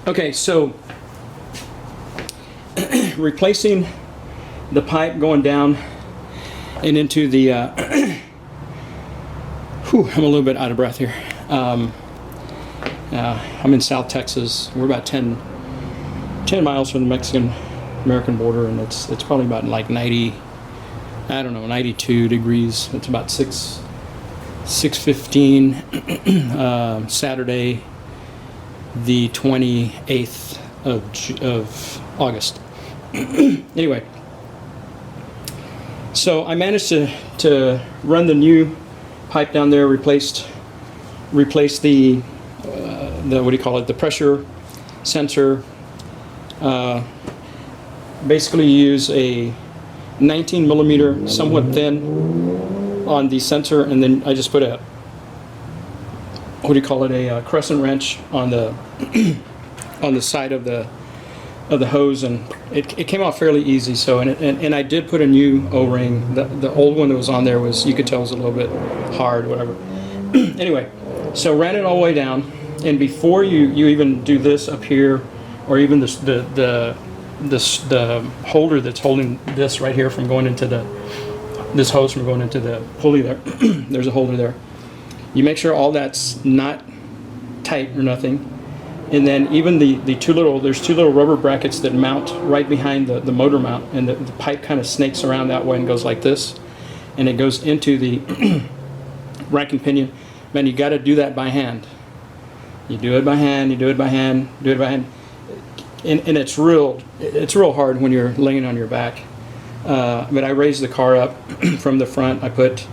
Okay, so replacing the pipe going down and into the whew, I'm a little bit out of breath here. I'm in South Texas. We're about 10 miles from the Mexican-American border, and it's probably about like 90, I don't know, 92 degrees. It's about 6:15 Saturday, the 28th of August. Anyway, so I managed to run the new pipe down there, replace the what do you call it, the pressure sensor. Basically use a 19 millimeter, somewhat thin, on the sensor, and then I just put a, what do you call it, a crescent wrench on the on the side of the hose, and it came off fairly easy. So and I did put a new O-ring. The old one that was on there was, you could tell, was a little bit hard, whatever. Anyway, so ran it all the way down, and before you even do this up here, or even the holder that's holding this right here from going into this hose from going into the pulley there, there's a holder there. You make sure all that's not tight or nothing. And then even there's two little rubber brackets that mount right behind the motor mount, and the pipe kind of snakes around that way and goes like this, and it goes into the rack and pinion. Man, you got to do that by hand. You do it by hand, you do it by hand, do it by hand. And it's real hard when you're laying on your back. But I raised the car up from the front. I put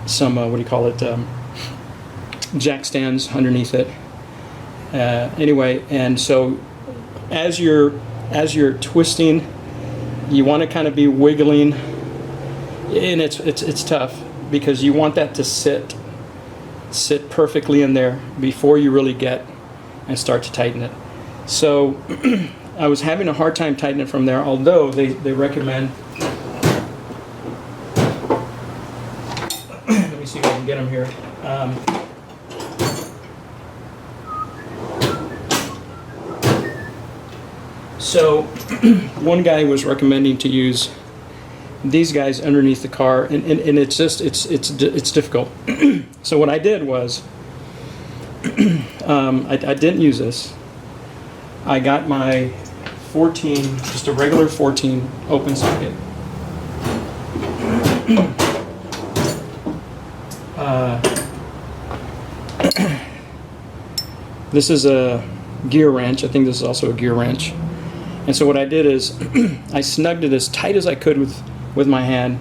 some what do you call it, jack stands underneath it. Anyway, and so as you're twisting, you want to kind of be wiggling, and it's tough because you want that to sit perfectly in there before you really get and start to tighten it. So I was having a hard time tightening it from there, although they recommend, let me see if I can get them here. So one guy was recommending to use these guys underneath the car, and it's just it's difficult. So what I did was I didn't use this. I got my 14, just a regular 14 open socket. This is a gear wrench. I think this is also a gear wrench. And so what I did is I snugged it as tight as I could with my hand.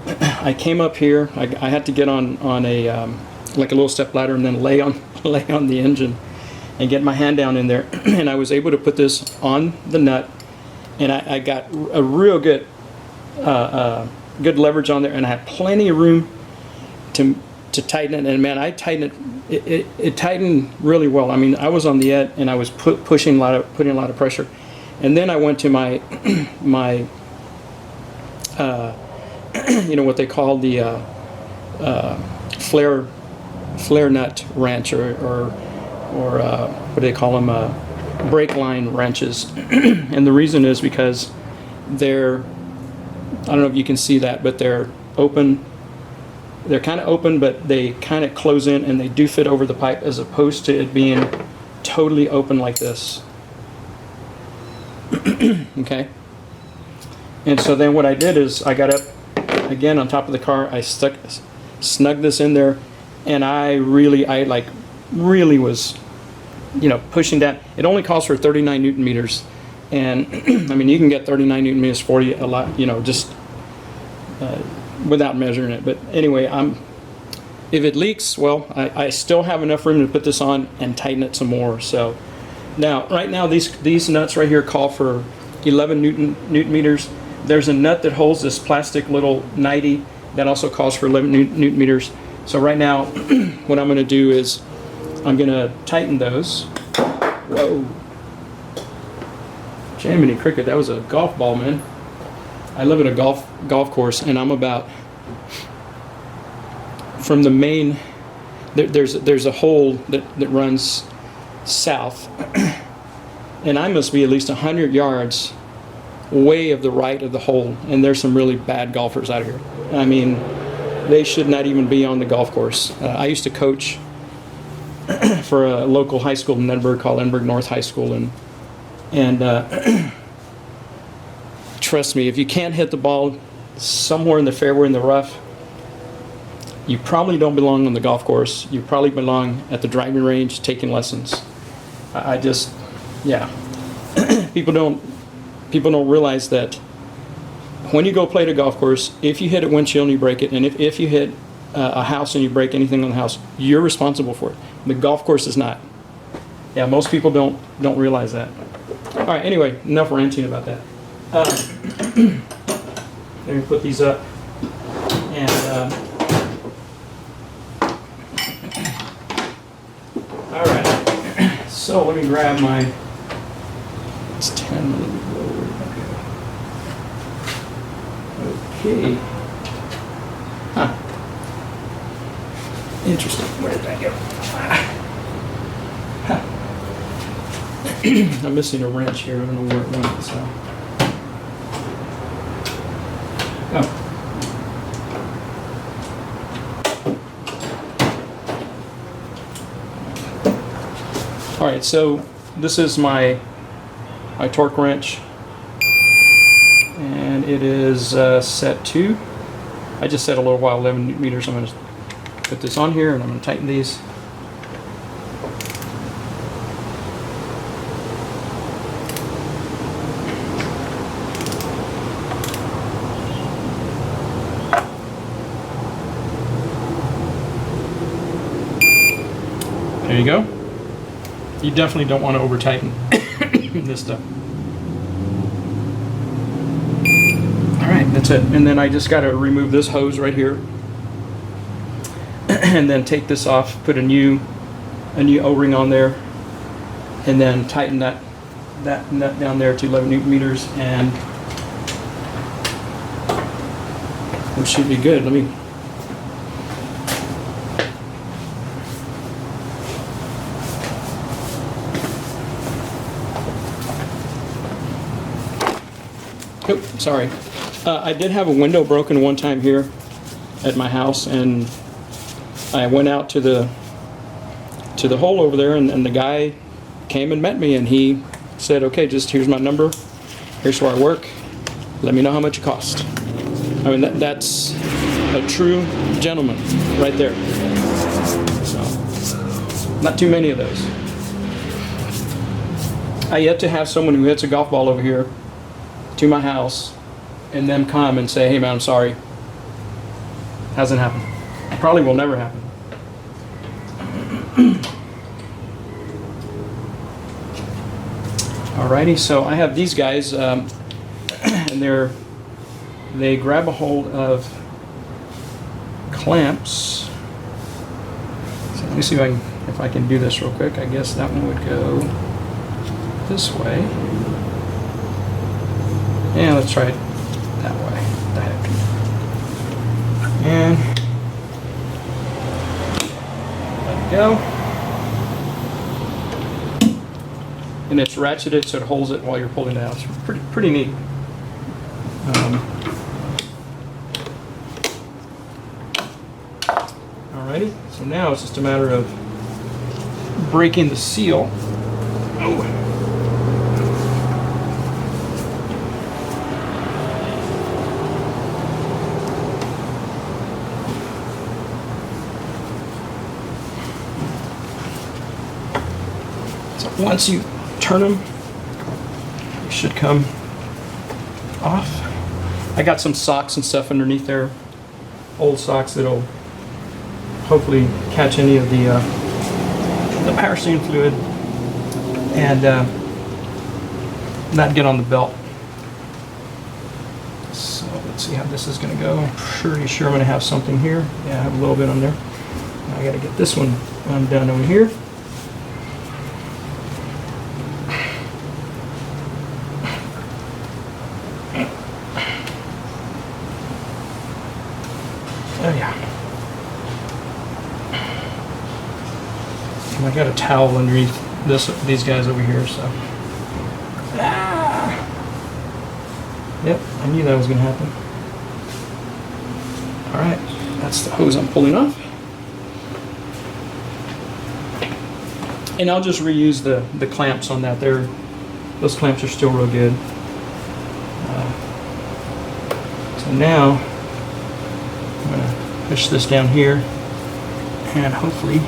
I came up here. I had to get on a like a little step ladder and then lay on the engine and get my hand down in there. And I was able to put this on the nut, and I got a real good good leverage on there, and I had plenty of room to tighten it. And man, I tightened it. It tightened really well. I mean, I was on the edge, and I was putting a lot of pressure. And then I went to my you know what they call the flare nut wrench, or what do they call them, brake line wrenches. And the reason is because they're, I don't know if you can see that, but they're open. They're kind of open, but they kind of close in, and they do fit over the pipe, as opposed to it being totally open like this. Okay. And so then what I did is I got up again on top of the car. I snugged this in there, and I really was, you know, pushing down. It only calls for 39 Newton meters, and I mean, you can get 39 Newton meters 40 a lot, you know, just without measuring it. But anyway, if it leaks, well, I still have enough room to put this on and tighten it some more. So now, right now, these nuts right here call for 11 Newton meters. There's a nut that holds this plastic little 90 that also calls for 11 Newton meters. So right now, what I'm going to do is I'm going to tighten those. Whoa. Jiminy cricket, that was a golf ball, man. I live at a golf course, and I'm about, from the main, there's a hole that runs south, and I must be at least 100 yards way of the right of the hole, and there's some really bad golfers out here. I mean, they should not even be on the golf course. I used to coach for a local high school in Edinburgh called Edinburgh North High School, and trust me, if you can't hit the ball somewhere in the fairway in the rough, you probably don't belong on the golf course. You probably belong at the driving range taking lessons. I just, yeah. People don't realize that when you go play the golf course, if you hit a windshield and you break it, and if you hit a house and you break anything on the house, you're responsible for it. The golf course is not. Yeah, most people don't realize that. All right, anyway, enough ranting about that. Let me put these up. And all right, so let me grab my, it's 10 millimeter. Okay. Huh. Interesting. Where did that go? Huh. I'm missing a wrench here. I don't know where it went. So. Oh. All right. So this is my torque wrench. And it is set to, I just set a little while, 11 Newton meters. I'm going to put this on here and I'm going to tighten these. There you go. You definitely don't want to over tighten this stuff. That's it. And then I just got to remove this hose right here and then take this off, put a new O-ring on there, and then tighten that nut down there to 11 Newton meters, and it should be good. Let me sorry. I did have a window broken one time here at my house, and I went out to the hole over there, and the guy came and met me, and he said, okay, just here's my number, here's where I work, let me know how much it costs. I mean, that's a true gentleman right there. So, not too many of those. I yet to have someone who hits a golf ball over here to my house and them come and say, hey man, I'm sorry. Hasn't happened. Probably will never happen. Alrighty, so I have these guys, and they grab a hold of clamps. So let me see if I can do this real quick. I guess that one would go this way. Yeah, let's try it that way. And let it go. And it's ratcheted so it holds it while you're pulling it out. It's pretty neat. Alrighty, so now it's just a matter of breaking the seal. Oh. Once you turn them, they should come off. I got some socks and stuff underneath there, old socks that'll hopefully catch any of the power steering fluid and not get on the belt. So let's see how this is going to go. I'm pretty sure I'm going to have something here. Yeah, I have a little bit on there. Now I got to get this one undone over here. Oh yeah. And I got a towel underneath these guys over here. So, yep, I knew that was going to happen. All right, that's the hose I'm pulling off, and I'll just reuse the clamps on that. Those clamps are still real good. So now I'm going to push this down here, and hopefully,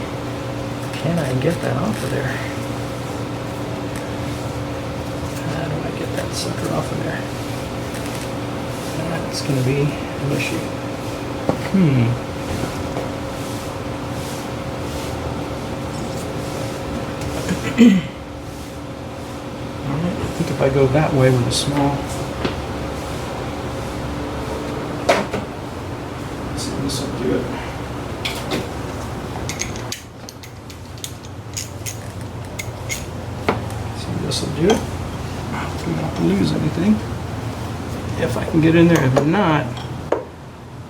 can I get that off of there? How do I get that sucker off of there? That's going to be an issue. Alright, I think if I go that way with a small... Let's see if this will do it. This will do it. Hopefully not to lose anything. If I can get in there. If not,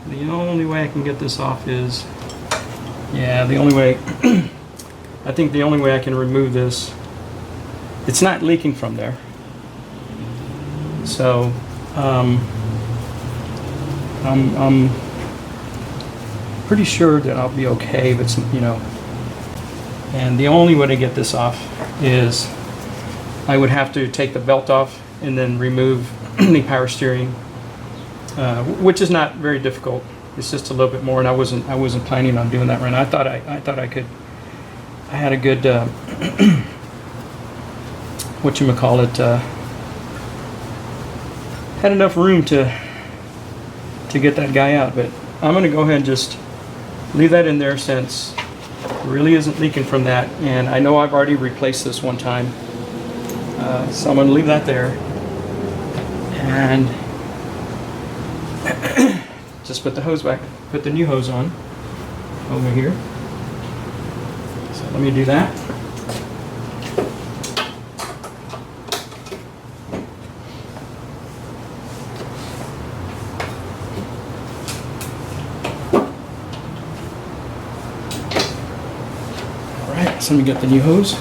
the only way I can get this off is, the only way, I think the only way I can remove this, it's not leaking from there. So, I'm pretty sure that I'll be okay, but and the only way to get this off is I would have to take the belt off and then remove the power steering, which is not very difficult. It's just a little bit more, and I wasn't planning on doing that right now. I thought I could. I had a good had enough room to get that guy out. But I'm going to go ahead and just leave that in there since it really isn't leaking from that, and I know I've already replaced this one time. So I'm going to leave that there and just put the hose back, put the new hose on over here. So let me do that. All right, so let me get the new hose.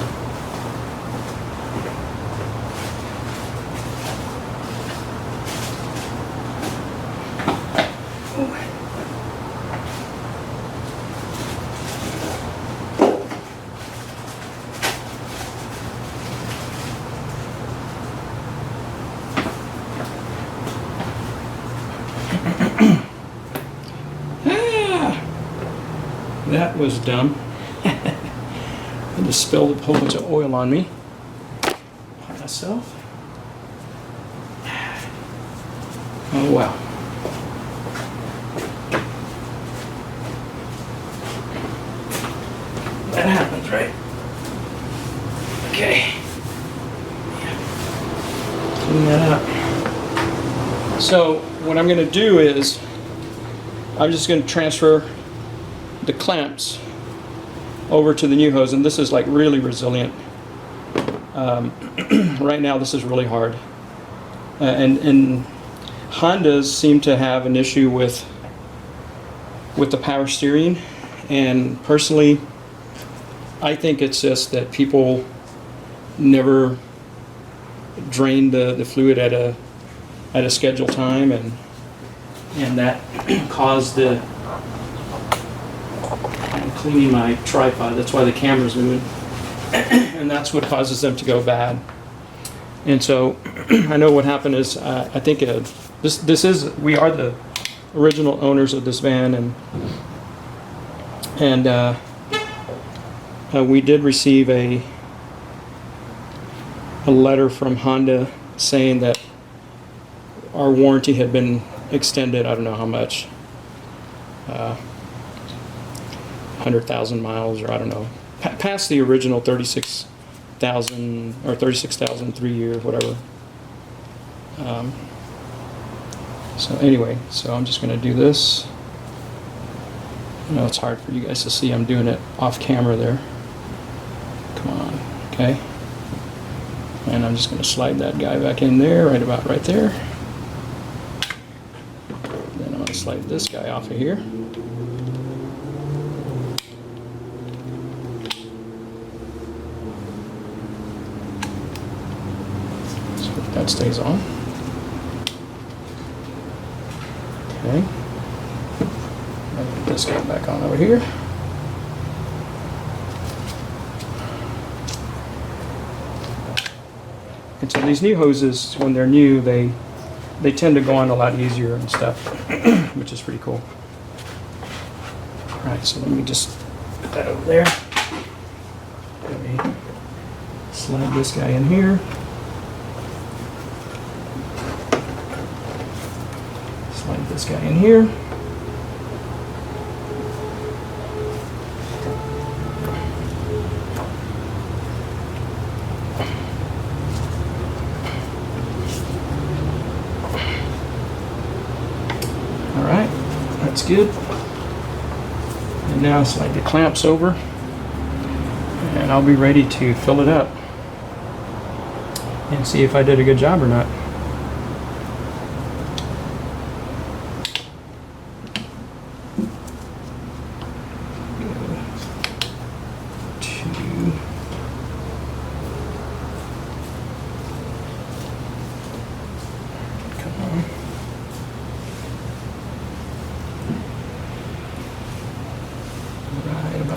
That was dumb. I just spilled a whole bunch of oil on me. On myself. Oh wow. That happens, right? Okay. Clean that up. So what I'm going to do is I'm just going to transfer the clamps over to the new hose, and this is like really resilient. Right now this is really hard, and Hondas seem to have an issue with the power steering, and personally I think it's just that people never drain the fluid at a scheduled time, and that caused the... I'm cleaning my tripod, that's why the camera's moving, and that's what causes them to go bad. And so I know what happened is I think we are the original owners of this van, and we did receive a letter from Honda saying that our warranty had been extended. I don't know how much, 100,000 miles, or I don't know, past the original 36,000 or 36,000 3-year, whatever. So anyway, so I'm just going to do this. I know it's hard for you guys to see. I'm doing it off camera there. Come on, okay. And I'm just going to slide that guy back in there, right about right there. Then I'm going to slide this guy off of here. That stays on. Okay. I'll put this guy back on over here. And so these new hoses, when they're new, they tend to go on a lot easier and stuff, which is pretty cool. All right, so let me just put that over there. Let me slide this guy in here. Slide this guy in here. All right, that's good. And now slide the clamps over, and I'll be ready to fill it up and see if I did a good job or not.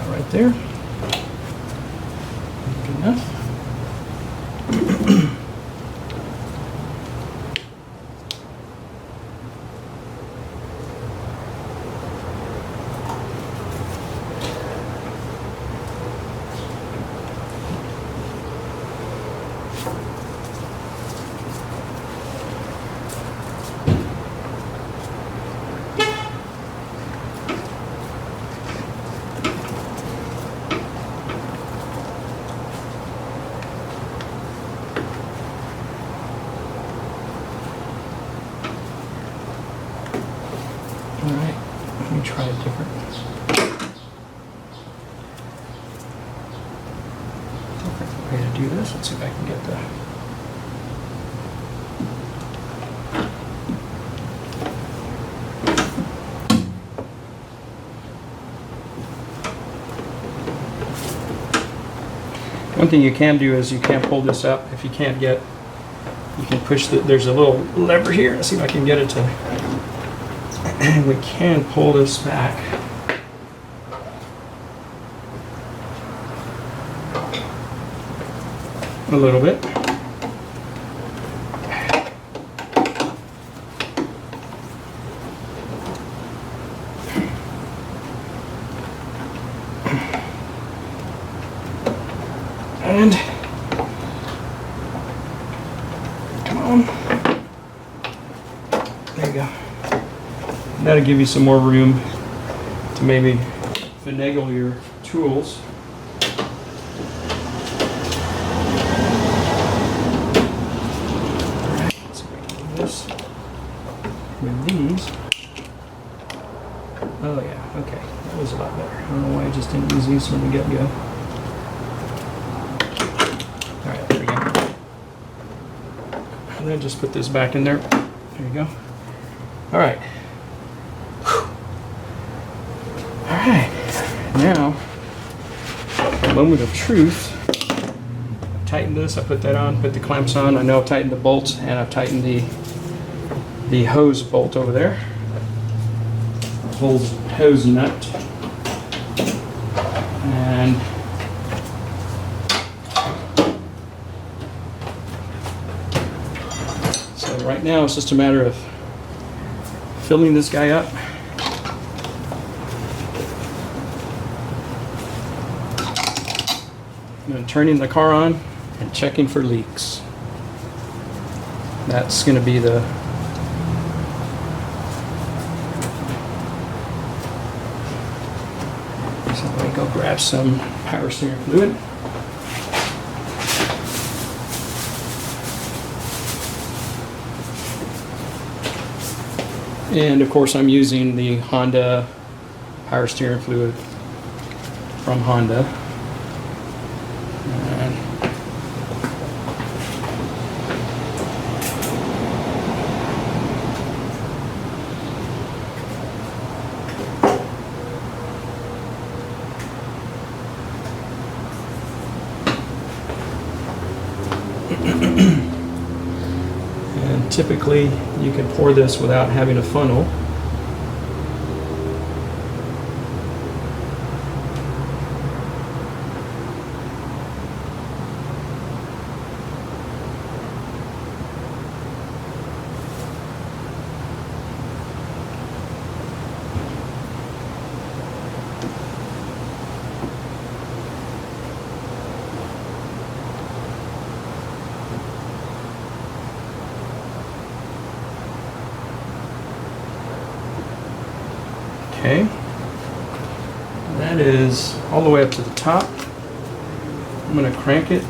Right there. Good enough. All right, let me try a different way to do this. Let's see if I can get the one thing you can do is you can pull this up. If you can't get, you can push the, there's a little lever here. Let's see if I can get it to, and we can pull this back. A little bit. And come on. There you go. That'll give you some more room to maybe finagle your tools. Alright, let's see if I can do this with these. Oh yeah, okay. That was a lot better. I don't know why I just didn't use these from the get-go. Alright, there we go. And then just put this back in there. There you go. Alright. Alright, now, moment of truth. I've tightened this, I put that on, put the clamps on. I know I've tightened the bolts, and I've tightened the hose bolt over there. Hose nut. And so right now it's just a matter of filling this guy up. And then turning the car on and checking for leaks. That's going to be the so let me go grab some power steering fluid. And of course I'm using the Honda power steering fluid from Honda. typically you can pour this without having a funnel. Okay, that is all the way up to the top. I'm going to crank it.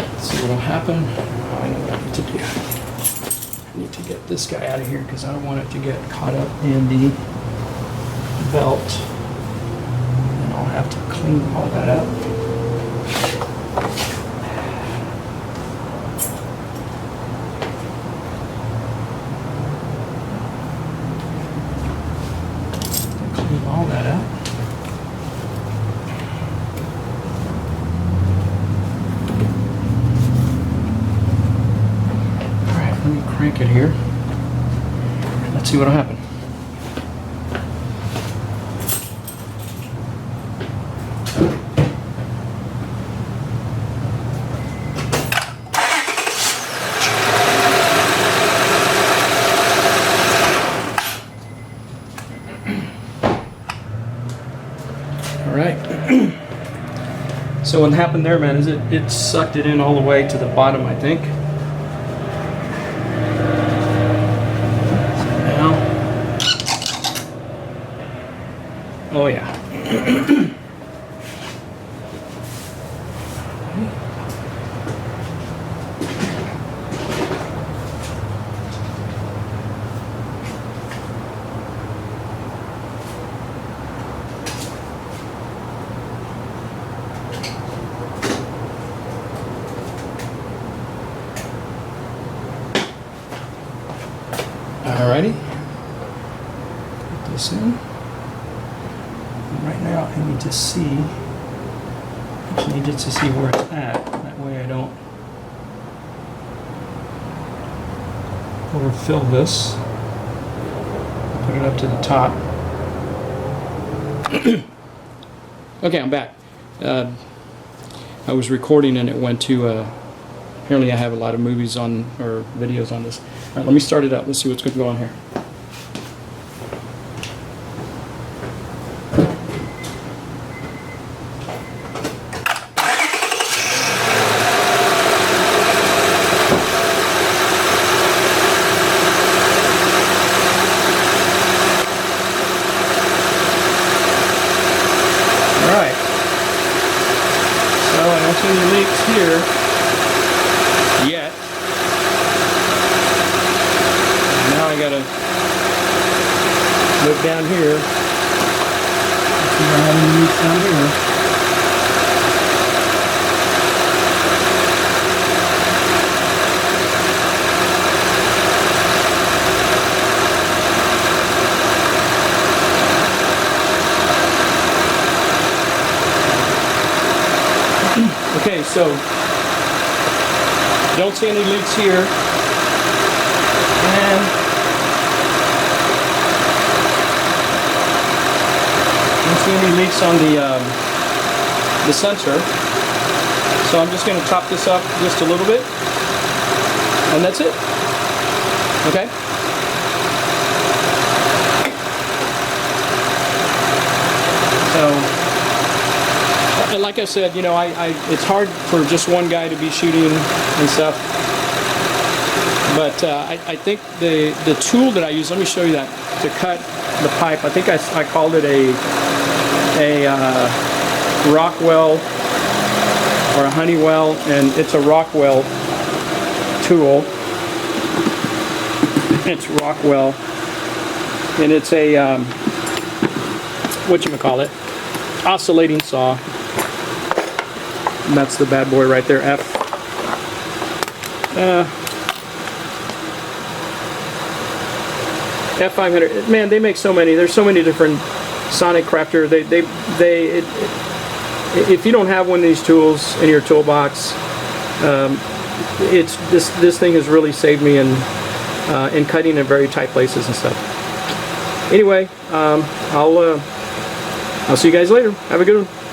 Let's see what will happen. Oh, I know what I need to do. I need to get this guy out of here because I don't want it to get caught up in the belt. I'll have to clean all that up. Clean all that up. All right, let me crank it here. Let's see what'll happen. Alright, so what happened there, man, is it sucked it in all the way to the bottom, I think. So now, oh yeah. Alrighty, put this in. And right now I need to see, where it's at. That way I don't overfill this. Put it up to the top. Okay, I'm back. I was recording and it went to, apparently I have a lot of movies on, or videos on this. All right, let me start it up. Let's see what's going to go on here. All right. So I don't see any leaks here yet. Now I gotta look down here. See if I have any leaks down here. Okay, so don't see any leaks here, and don't see any leaks on the sensor. So I'm just going to top this up just a little bit, and that's it. Okay. So, and like I said, you know, it's hard for just one guy to be shooting and stuff. But I think the tool that I use, let me show you that, to cut the pipe. I think I called it a Rockwell or a Honeywell, and it's a Rockwell tool. It's Rockwell, and it's a whatchamacallit, oscillating saw. And that's the bad boy right there, F. F500. Man, they make so many. There's so many different sonic crafter. If you don't have one of these tools in your toolbox, it's this thing has really saved me in cutting in very tight places and stuff. Anyway, I'll see you guys later. Have a good one.